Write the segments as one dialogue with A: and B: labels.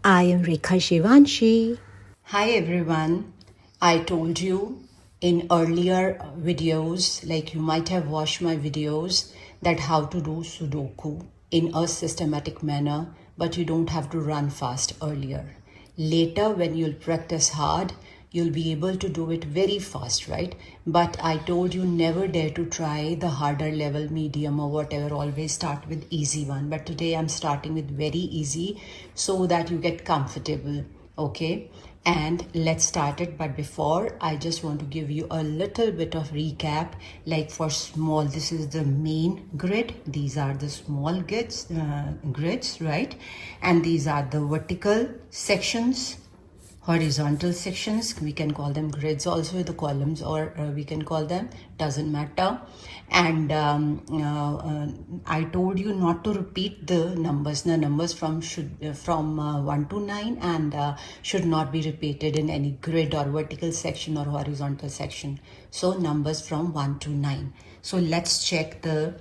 A: I am Rekha Shivanshi.
B: Hi everyone. I told you in earlier videos, like you might have watched my videos, that how to do Sudoku in a systematic manner, but you don't have to run fast earlier. Later, when you'll practice hard, you'll be able to do it very fast, right? But I told you never dare to try the harder level, medium or whatever. Always start with easy one. But today I'm starting with very easy so that you get comfortable, okay? And let's start it. But before, I just want to give you a little bit of recap. Like for small, this is the main grid. These are the small grids, right? And these are the vertical sections, horizontal sections. We can call them grids also, the columns, or we can call them, doesn't matter. And I told you not to repeat the numbers. The numbers from 1 to 9 and should not be repeated in any grid or vertical section or horizontal section. So numbers from 1 to 9. So let's check the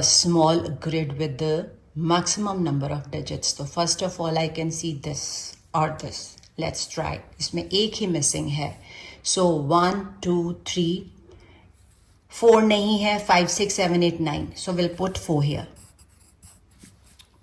B: small grid with the maximum number of digits. So first of all, I can see this or this. Let's try. इसमें एक ही missing है. So 1, 2, 3, 4 नहीं है. 5, 6, 7, 8, 9. So we'll put 4 here.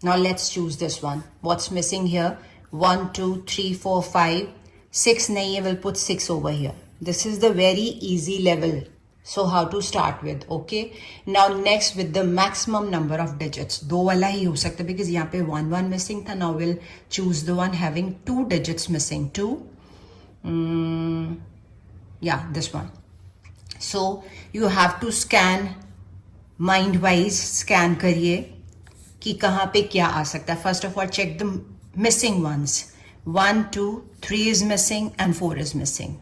B: Now let's choose this one. What's missing here? 1, 2, 3, 4, 5. 6 नहीं है. We'll put 6 over here. This is the very easy level. So how to start with, okay? Now next with the maximum number of digits. दो वाला ही हो सकता है because यहाँ पे 1 1 missing था. Now we'll choose the one having 2 digits missing. 2. Yeah, this one. So you have to scan mind wise. Scan करिए कि कहाँ पे क्या आ सकता है. First of all, check the missing ones. 1, 2, 3 is missing and 4 is missing.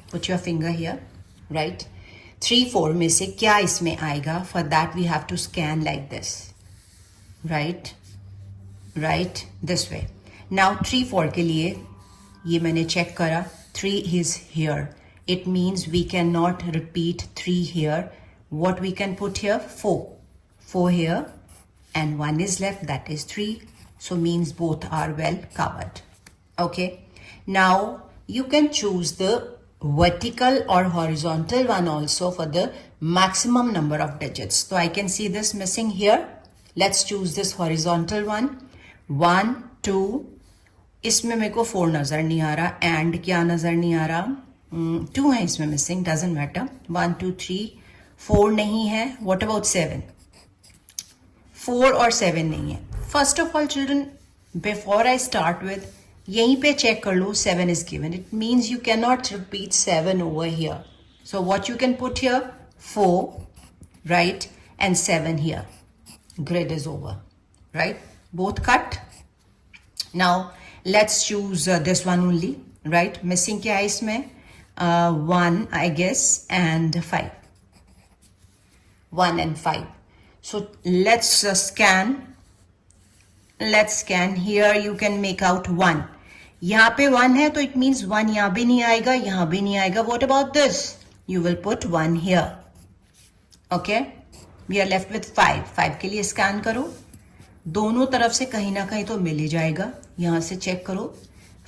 B: Put your finger here, right? 3, 4 में से क्या इसमें आएगा? For that we have to scan like this, right? This way. Now 3, 4 के लिए ये मैंने check करा. 3 is here. It means we cannot repeat 3 here. What we can put here? 4. 4 here and 1 is left. That is 3. So means both are well covered. Okay. Now you can choose the vertical or horizontal one also for the maximum number of digits. So I can see this missing here. Let's choose this horizontal one. 1, 2. इसमें मेरे को 4 नजर नहीं आ रहा. And क्या नजर नहीं आ रहा? 2 है इसमें missing. Doesn't matter. 1, 2, 3. 4 नहीं है. What about 7? 4 और 7 नहीं है. First of all, children, before I start with, यहीं पे चेक कर लो. 7 is given. It means you cannot repeat 7 over here. So what you can put here? 4, right? And 7 here. Grid is over, right? Both cut. Now let's choose this one only, right? Missing क्या है इसमें? 1 I guess and 5. 1 and 5. So let's scan. Let's scan. Here you can make out 1. यहाँ पे 1 है तो it means 1 यहाँ भी नहीं आएगा, यहाँ भी नहीं आएगा. What about this? You will put 1 here. Okay? We are left with 5. 5 के लिए स्कैन करो. दोनों तरफ से कहीं ना कहीं तो मिल ही जाएगा. यहाँ से चेक करो.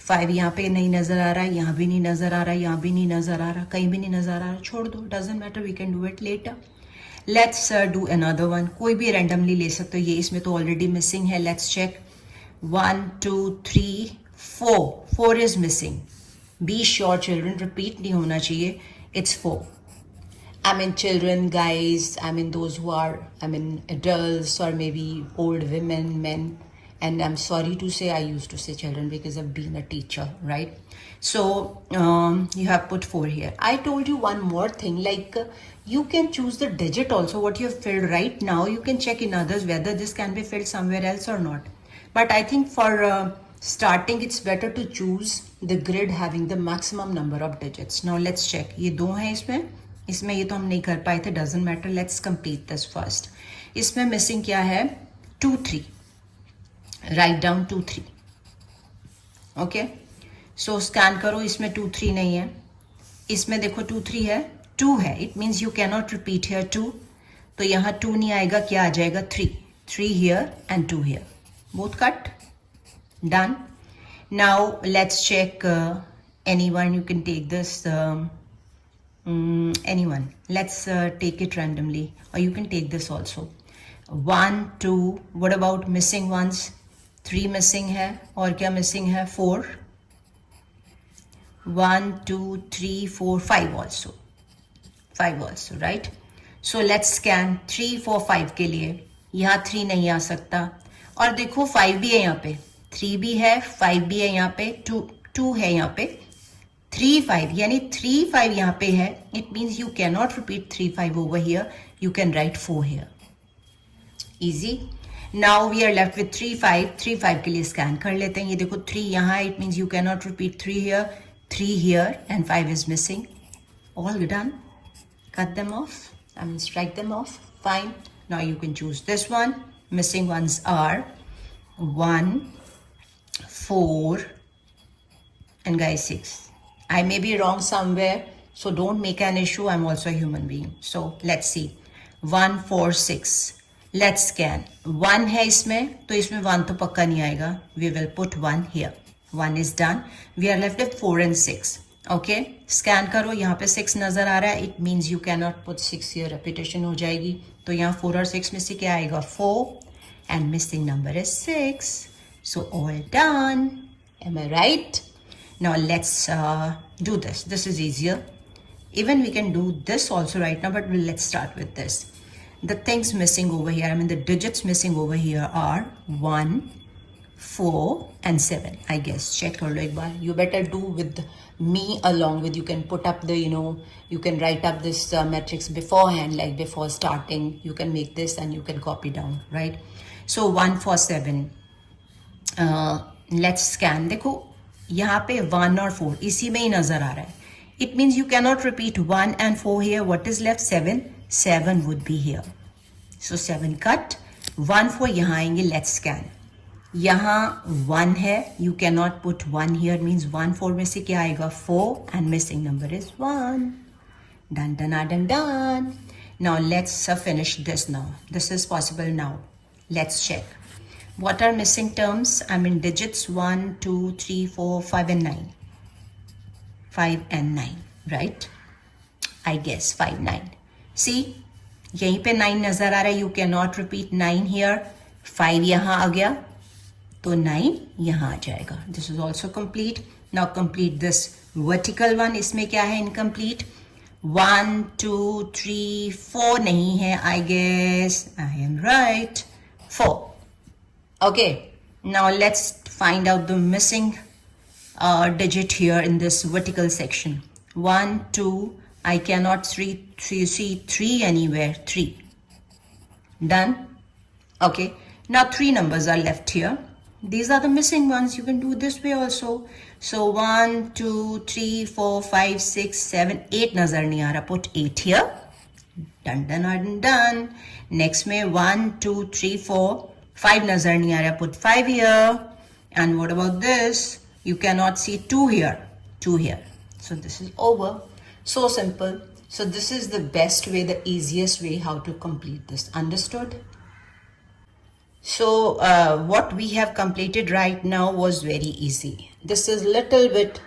B: 5 यहाँ पे नहीं नजर आ रहा है, यहाँ भी नहीं नजर आ रहा है, यहाँ भी नहीं नजर आ रहा, कहीं भी नहीं नजर आ रहा. छोड़ दो. Doesn't matter. We can do it later. Let's do another one. कोई भी randomly ले सकते हो. ये इसमें तो already missing है. Let's check. 1, 2, 3, 4. 4 is missing. Be sure, children. Repeat नहीं होना चाहिए. It's 4. I mean children, guys. I mean those who are, adults or maybe old women, men. And I'm sorry to say I used to say children because I've been a teacher, right? So you have put 4 here. I told you one more thing, like you can choose the digit also what you have filled right now. You can check in others whether this can be filled somewhere else or not. But I think for starting it's better to choose the grid having the maximum number of digits. Now let's check. ये 2 हैं इसमें ये तो हम नहीं कर पाए थे. Doesn't matter. Let's complete this first. इसमें missing क्या है? 2, 3. Write down 2, 3. Okay. So scan करो. इसमें 2, 3 नहीं है. इसमें देखो 2, 3 है. 2 है. It means you cannot repeat here 2. तो यहाँ 2 नहीं आएगा. क्या आ जाएगा? 3. 3 here and 2 here. Both cut. Done. Now let's check anyone. You can take this anyone. Let's take it randomly, or you can take this also. 1 2. What about missing ones? 3 missing है, और क्या missing है? 4. 1 2 3 4 5 also. 5 also, right? So let's scan 3 4 5 के लिए. यहाँ 3 नहीं आ सकता, और देखो 5 भी है यहाँ पे, 3 भी है, 5 भी है यहाँ पे, 2 है यहाँ पे, 3 5, यानी 3 5 यहाँ पे है. It means you cannot repeat 3 5 over here. You can write 4 here. Easy. Now we are left with 3 5. 3 5 के लिए स्कैन कर लेते हैं. ये देखो 3 यहाँ, it means you cannot repeat 3 here, 3 here, and 5 is missing. All done. Cut them off. I mean, strike them off. Fine. Now you can choose this one. Missing ones are 1, 4, and guys 6. I may be wrong somewhere, so don't make an issue. I'm also a human being. So let's see. 1 4 6. Let's scan. 1 है इसमें, तो इसमें 1 तो पक्का नहीं आएगा. We will put 1 here. 1 is done. We are left with 4 and 6. Okay, scan करो. यहाँ पे 6 नजर आ रहा है. It means you can not put 6 here, repetition हो जाएगी. तो यहाँ 4 और 6 में से क्या आएगा? 4, and missing number is 6. So all done. Am I right? Now let's do this. This is easier. Even we can do this also right now, but let's start with this. The things missing over here, I mean the digits missing over here are 1, 4 and 7. I guess. Check kar lo ek baar. You better do with me along with, you can put up the, you can write up this matrix beforehand, like before starting. You can make this and you can copy down, right? So 1 4 7. Let's scan. देखो यहाँ पे 1 और 4 इसी में ही नजर आ रहा है. It means you cannot repeat 1 and 4 here. What is left? 7. 7 would be here. So 7 cut. 1 4 यहाँ आएंगे. Let's scan. यहाँ 1 है. You cannot put 1 here. Means 1 4 में से क्या आएगा? 4, and missing number is 1. Done, done, done, done. Now let's finish this now. This is possible now. Let's check. What are missing terms? I mean digits 1, 2, 3, 4, 5 and 9. 5 and 9, right? I guess 5 9. See, यहीं पे 9 नजर आ रहा है. You cannot repeat 9 here. 5 यहाँ आ गया, तो 9 यहाँ आ जाएगा. This is also complete. Now complete this vertical one. इसमें क्या है? Incomplete. 1 2 3 4 नहीं है. I guess I am right. 4. Okay. Now let's find out the missing digit here in this vertical section. 1 2. I cannot see 3 anywhere. 3. Done. Okay. Now 3 numbers are left here. These are the missing ones. You can do this way also. So 1 2 3 4 5 6 7 8 nazar nahi aa raha. Put 8 here. Done, done, done, done. Next में 1 2 3 4 5 nazar nahi aa raha. Put 5 here. And what about this? You cannot see 2 here. 2 here. So this is over. So simple. So this is the best way, the easiest way how to complete this. Understood? So what we have completed right now was very easy. This is little bit,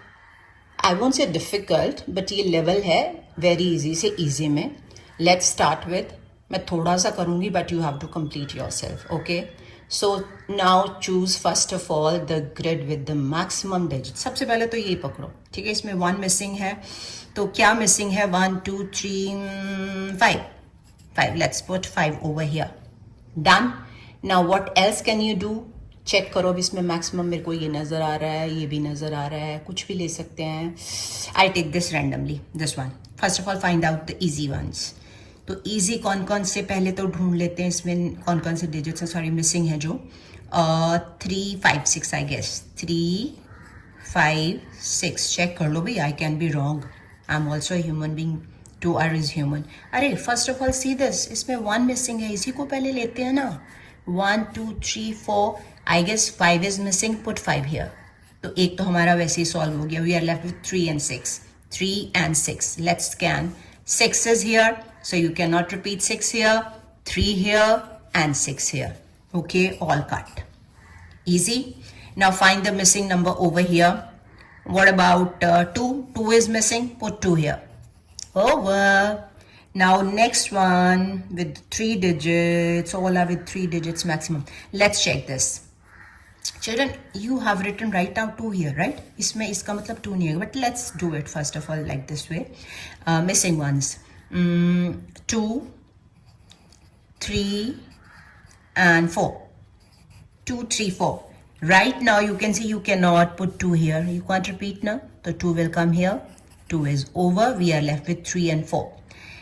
B: I won't say difficult, but ये level है very easy से easy में. Let's start with, मैं थोड़ा सा करूँगी, but you have to complete yourself. Okay? So now choose first of all the grid with the maximum digit. सबसे पहले तो ये पकड़ो. ठीक है? इसमें 1 missing है. तो क्या missing है? 1 2 3 5. 5. Let's put 5 over here. Done. Now what else can you do? Check करो. अब इसमें मैक्सिमम मेरे को ये नज़र आ रहा है, ये भी नज़र आ रहा है, कुछ भी ले सकते हैं. I take this randomly, this one. First of all find out the easy ones. तो इजी कौन कौन से पहले तो ढूंढ लेते हैं. इसमें कौन कौन से डिजिट्स हैं, सॉरी मिसिंग है जो 3 5 6 आई गेस. 3 5 6. चेक कर लो भाई. I can be wrong. I am also human being. To err is human. अरे first of all see this. इसमें 1 मिसिंग है, इसी को पहले लेते हैं ना. 1 2 3 4. I guess 5 is missing. Put 5 here. तो एक तो हमारा वैसे ही सॉल्व हो गया. We are left with 3 and 6. 3 and 6. Let's scan. 6 is here, so you cannot repeat 6 here. 3 here and 6 here. Okay, all cut. Easy. Now find the missing number over here. What about 2? 2 is missing. Put 2 here. Over. Now next one with 3 digits. All are with 3 digits maximum. Let's check this. Children, you have written right now 2 here, right? इसमें इसका मतलब 2 नहीं है. But let's do it first of all like this way. Missing ones. 2, 3, and 4. 2, 3, 4. Right now you can see you cannot put 2 here. You can't repeat now. So 2 will come here. 2 is over. We are left with 3 and 4.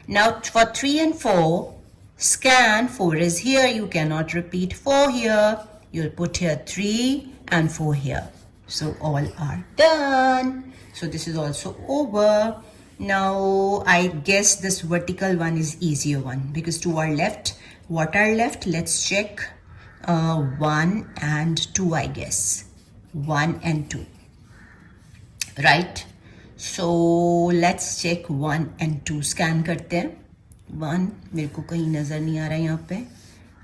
B: Now for 3 and 4, scan. 4 is here. You cannot repeat 4 here. You'll put here 3 and 4 here. So all are done. So this is also over. Now I guess this vertical one is easier one because 2 are left. What are left? Let's check. 1 and 2, I guess. 1 and 2. Right? So let's check 1 and 2. Scan करते हैं. 1 मेरे को कहीं नज़र नहीं आ रहा है यहाँ पे.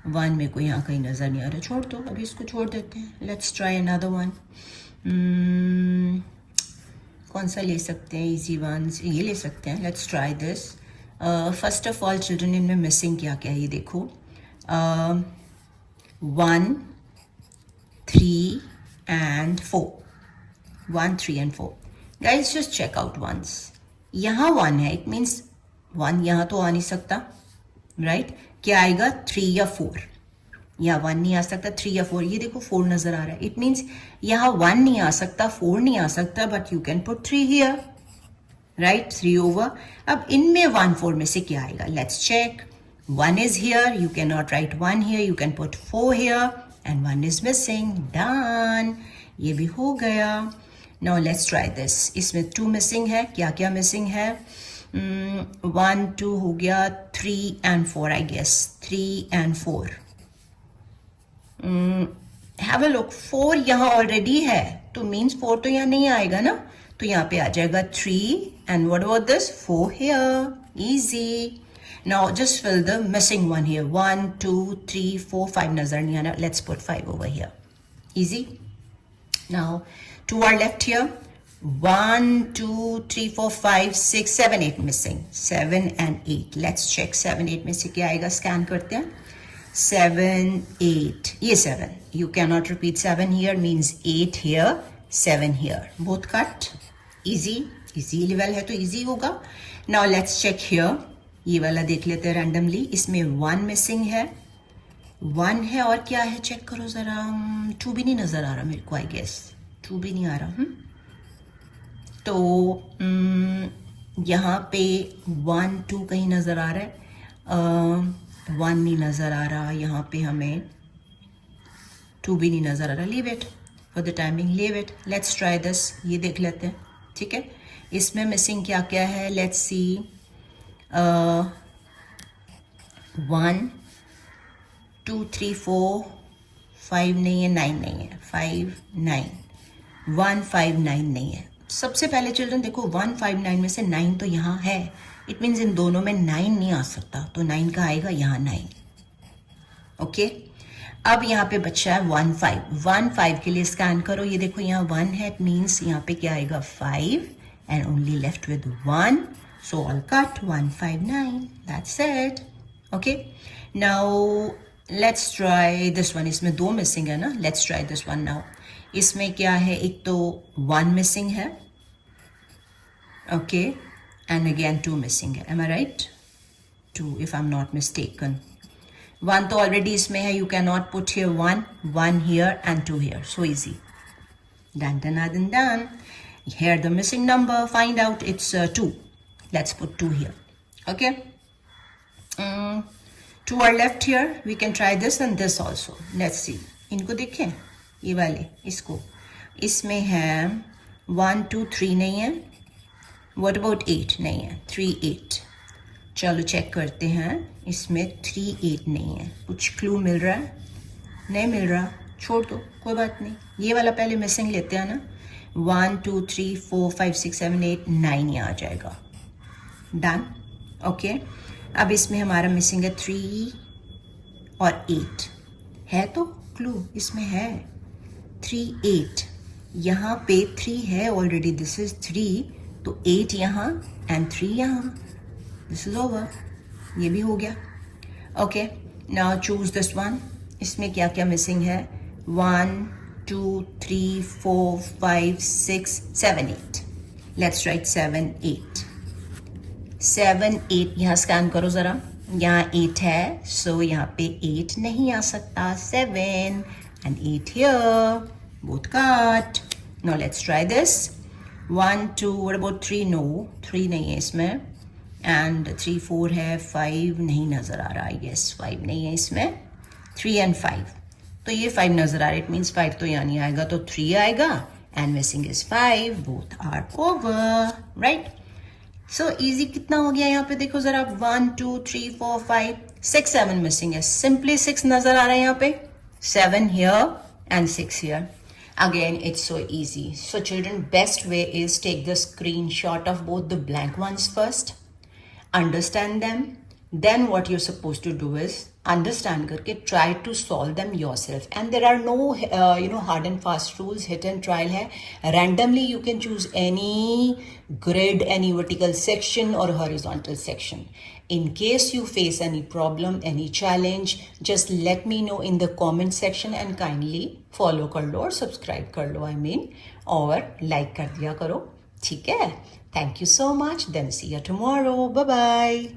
B: 1 मेरे को यहाँ कहीं नज़र नहीं आ रहा. छोड़ दो, अभी इसको छोड़ देते हैं. Let's try another one. कौन सा ले सकते हैं? Easy ones. ये ले सकते हैं. Let's try this. First of all, children, इनमें missing क्या क्या है ये देखो. 1, 3 and 4. 1, 3 and 4. Guys, just check out ones. यहाँ 1 है. It means 1 यहाँ तो आ नहीं सकता. Right? क्या आएगा? 3 या 4. यहाँ 1 नहीं आ सकता. 3 या 4. ये देखो 4 नजर आ रहा है. It means यहाँ 1 नहीं आ सकता. 4 नहीं आ सकता. But you can put 3 here. Right? 3 over. अब इनमें 1, 4 में से क्या आएगा? Let's check. 1 is here. You cannot write 1 here. You can put 4 here. And 1 is missing. Done. ये भी हो गया. Now let's try this. इसमें 2 missing है. क्या क्या missing है? 1, 2 हो गया. 3 and 4 I guess. 3 and 4. Have a look. 4 यहाँ already है. तो means 4 तो यहाँ नहीं आएगा ना. तो यहाँ पे आ जाएगा 3. And what about this? 4 here. Easy. Now just fill the missing one here. 1, 2, 3, 4, 5 nazar nahi aana. Let's put 5 over here. Easy. Now 2 are left here. 1, 2, 3, 4, 5, 6, 7, 8 missing. 7 and 8. Let's check 7, 8 में से क्या आएगा. Scan करते हैं. 7, 8. ये 7. You cannot repeat 7 here. Means 8 here. 7 here. Both cut. Easy. Easy level है तो easy होगा. Now let's check here. ये वाला देख लेते हैं रैंडमली. इसमें 1 मिसिंग है. 1 है और क्या है चेक करो जरा. 2 भी नहीं नजर आ रहा मेरे को. आई गेस 2 भी नहीं आ रहा. तो यहाँ पे 1, 2 कहीं नजर आ रहा है. 1 नहीं नजर आ रहा. यहाँ पे हमें 2 भी नहीं नजर आ रहा. Leave it for the timing. Leave it. Let's try this. ये देख लेते हैं. ठीक है. इसमें मिसिंग क्या क्या है. Let's see. 1, 2, 3, 4, 5 नहीं है. 9 नहीं है. 5, 9. 1, 5, 9 नहीं है. सबसे पहले चिल्ड्रन देखो 1, 5, 9 में से 9 तो यहाँ है. इट मीन्स इन दोनों में 9 नहीं आ सकता. तो 9 का आएगा यहाँ 9. ओके. अब यहाँ पे बच्चा है 1, 5. 1, 5 के लिए स्कैन करो. ये देखो यहाँ 1 है. इट मीन्स यहाँ पे क्या आएगा 5 and only left with 1. So I'll cut 1, 5, 9. That's it. Okay. Now let's try this one. इसमें 2 missing है ना. Let's try this one now. इसमें क्या है. एक तो 1 missing है. Okay. And again 2 missing है. Am I right? 2 if I'm not mistaken. 1 तो already इसमें है. You cannot put here 1, 1 here and 2 here. So easy. Done, done, done, done. Here the missing number. Find out. It's 2. Let's put 2 here. Okay. 2 are left here. We can try this and this also. Let's see. इनको देखें. ये वाले. इसको. इसमें है 1, 2, 3 नहीं है. What about 8? नहीं है. 3, 8. चलो चेक करते हैं. इसमें 3, 8 नहीं है. कुछ क्लू मिल रहा है? नहीं मिल रहा. छोड़ दो. कोई बात नहीं. ये वाला पहले मिसिंग लेते हैं ना. 1, 2, 3, 4, 5, 6, 7, 8, 9 ये आ जाएगा. डन. ओके. अब इसमें हमारा मिसिंग है 3 और 8 है. तो क्लू इसमें है. 3 8, यहाँ पे 3 है ऑलरेडी, दिस इज 3, तो 8 यहाँ एंड 3 यहाँ, दिस इज ओवर, ये भी हो गया. Okay, now choose this one. इसमें क्या क्या मिसिंग है? 1 2 3 4 5 6 7 8. Let's write 7 8. 7 8 यहाँ स्कैन करो ज़रा. यहाँ 8 है, सो यहाँ पे 8 नहीं आ सकता. 7 and 8 here, both cut. Now let's try this. 1 2, what about 3? No, 3 नहीं है इसमें. And 3 4 है, 5 नहीं नज़र आ रहा. Yes, 5 नहीं है इसमें. 3 and 5. तो ये 5 नज़र आ रहा है. It means 5 तो यहाँ नहीं आएगा, तो 3 आएगा. And missing is 5. Both are over, right? So easy. कितना हो गया यहाँ पे देखो जरा. 1 2 3 4 5 6 7 मिसिंग है. Simply 6 नजर आ रहा है यहाँ पे. 7 here and 6 here. Again, it's so easy. So children, best way is take the screenshot of both the blank ones first. Understand them. Then what you're supposed to do is understand करके try to solve them yourself. And there are no hard and fast rules. Hit and trial है. Randomly you can choose any grid, any vertical section or horizontal section. In case you face any problem, any challenge, just let me know in the comment section and kindly follow कर लो और subscribe कर लो, I mean, और like कर दिया करो. ठीक है? Thank you so much. Then see you tomorrow. Bye bye.